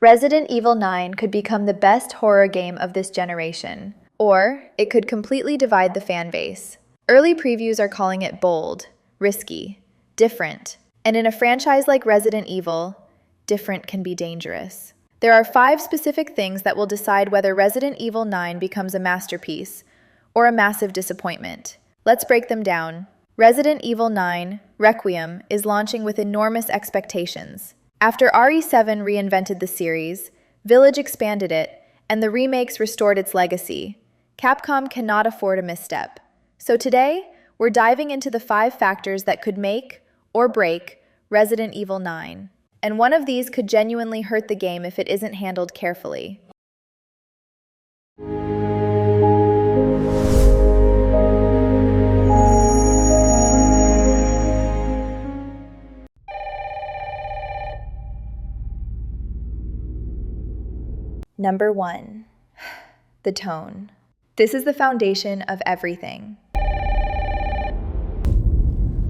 Resident Evil 9 could become the best horror game of this generation, or it could completely divide the fanbase. Early previews are calling it bold, risky, different, and in a franchise like Resident Evil, different can be dangerous. There are 5 specific things that will decide whether Resident Evil 9 becomes a masterpiece or a massive disappointment. Let's break them down. Resident Evil 9, Requiem, is launching with enormous expectations. After RE7 reinvented the series, Village expanded it, and the remakes restored its legacy, Capcom cannot afford a misstep. So today, we're diving into the 5 factors that could make or break Resident Evil 9. And one of these could genuinely hurt the game if it isn't handled carefully. Number 1. The tone. This is the foundation of everything.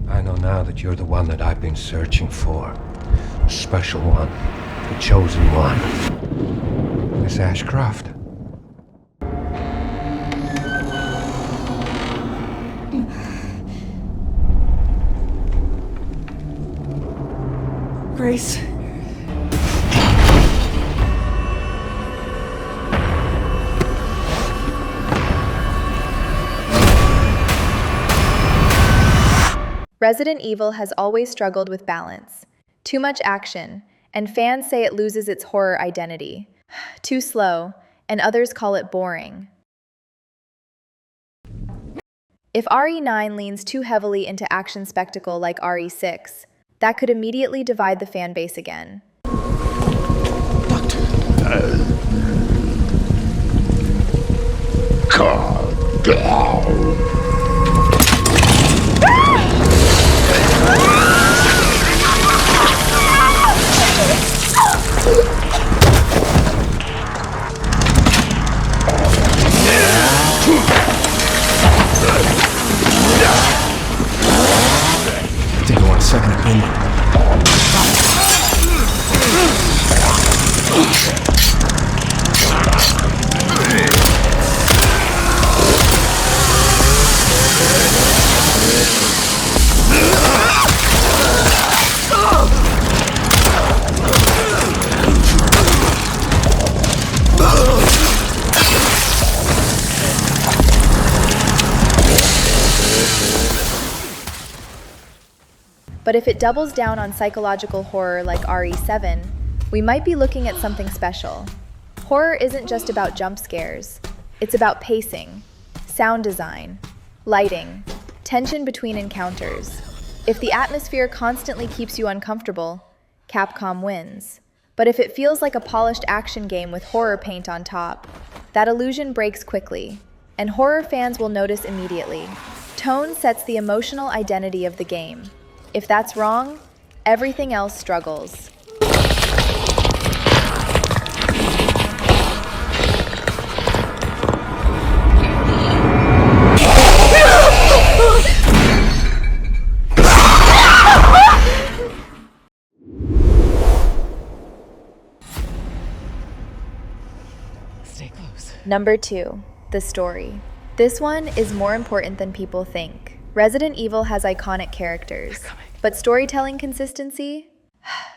I know now that you're the one that I've been searching for. The special one. The chosen one. Miss Ashcroft. Grace. Resident Evil has always struggled with balance. Too much action, and fans say it loses its horror identity. Too slow, and others call it boring. If RE9 leans too heavily into action spectacle like RE6, that could immediately divide the fanbase again. Calm down. I think I want a second opinion. But if it doubles down on psychological horror like RE7, we might be looking at something special. Horror isn't just about jump scares. It's about pacing, sound design, lighting, tension between encounters. If the atmosphere constantly keeps you uncomfortable, Capcom wins. But if it feels like a polished action game with horror paint on top, that illusion breaks quickly, and horror fans will notice immediately. Tone sets the emotional identity of the game. If that's wrong, everything else struggles. Stay close. Number 2, the story. This one is more important than people think. Resident Evil has iconic characters, but storytelling consistency?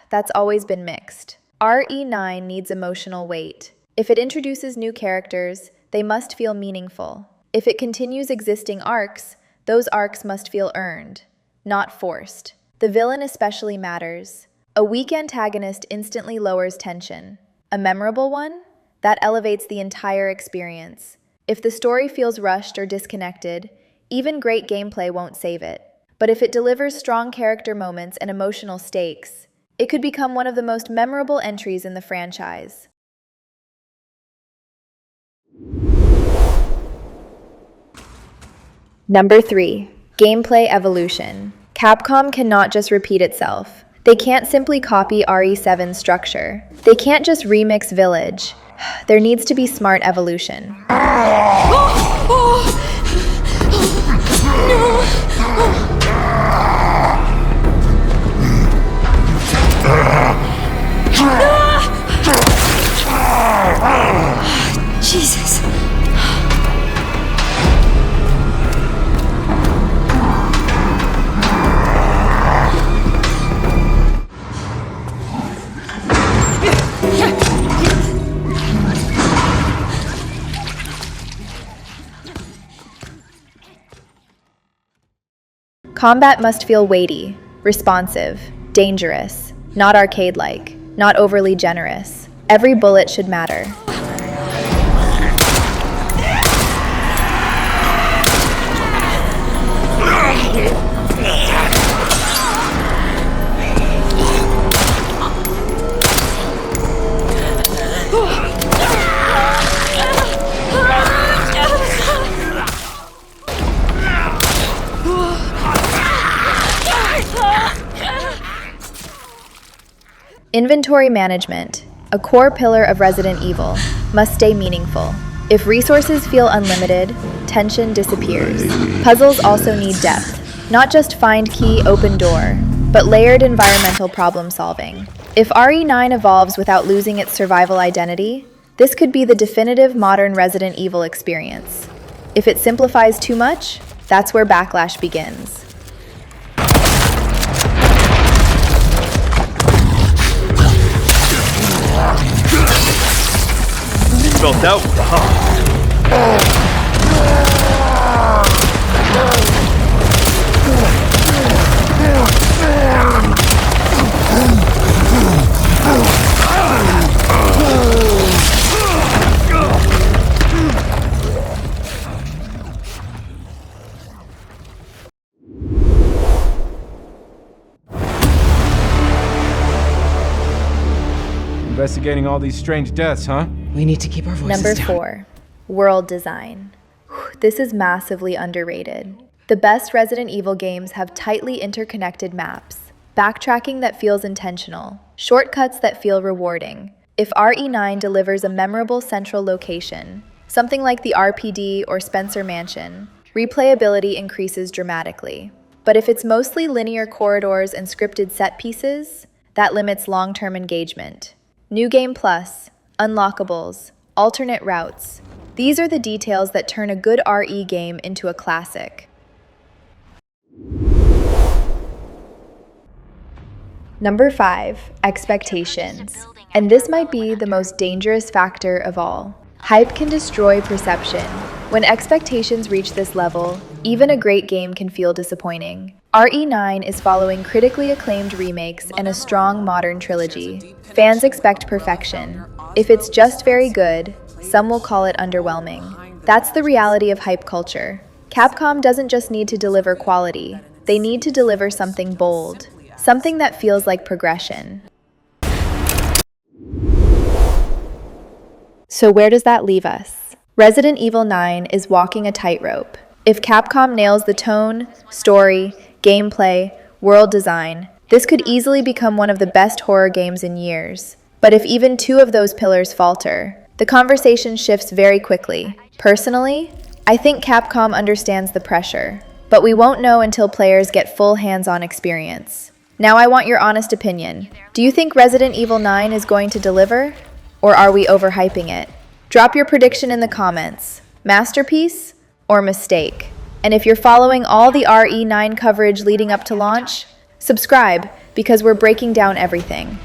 That's always been mixed. RE9 needs emotional weight. If it introduces new characters, they must feel meaningful. If it continues existing arcs, those arcs must feel earned, not forced. The villain especially matters. A weak antagonist instantly lowers tension. A memorable one? That elevates the entire experience. If the story feels rushed or disconnected, even great gameplay won't save it. But if it delivers strong character moments and emotional stakes, it could become one of the most memorable entries in the franchise. Number 3, gameplay evolution. Capcom cannot just repeat itself. They can't simply copy RE7's structure. They can't just remix Village. There needs to be smart evolution. Combat must feel weighty, responsive, dangerous, not arcade-like, not overly generous. Every bullet should matter. Inventory management, a core pillar of Resident Evil, must stay meaningful. If resources feel unlimited, tension disappears. Puzzles also need depth, not just find key, open door, but layered environmental problem solving. If RE9 evolves without losing its survival identity, this could be the definitive modern Resident Evil experience. If it simplifies too much, that's where backlash begins. Felt that one, huh? Investigating all these strange deaths, huh? We need to keep our voices Number down. 4, world design. This is massively underrated. The best Resident Evil games have tightly interconnected maps, backtracking that feels intentional, shortcuts that feel rewarding. If RE9 delivers a memorable central location, something like the RPD or Spencer Mansion, replayability increases dramatically. But if it's mostly linear corridors and scripted set pieces, that limits long-term engagement. New Game Plus, unlockables, alternate routes. These are the details that turn a good RE game into a classic. Number 5, expectations. And this might be the most dangerous factor of all. Hype can destroy perception. When expectations reach this level, even a great game can feel disappointing. RE9 is following critically acclaimed remakes and a strong modern trilogy. Fans expect perfection. If it's just very good, some will call it underwhelming. That's the reality of hype culture. Capcom doesn't just need to deliver quality, they need to deliver something bold, something that feels like progression. So where does that leave us? Resident Evil 9 is walking a tightrope. If Capcom nails the tone, story, gameplay, world design, this could easily become one of the best horror games in years. But if even two of those pillars falter, the conversation shifts very quickly. Personally, I think Capcom understands the pressure, but we won't know until players get full hands-on experience. Now I want your honest opinion. Do you think Resident Evil 9 is going to deliver? Or are we overhyping it? Drop your prediction in the comments. Masterpiece or mistake? And if you're following all the RE9 coverage leading up to launch, subscribe because we're breaking down everything.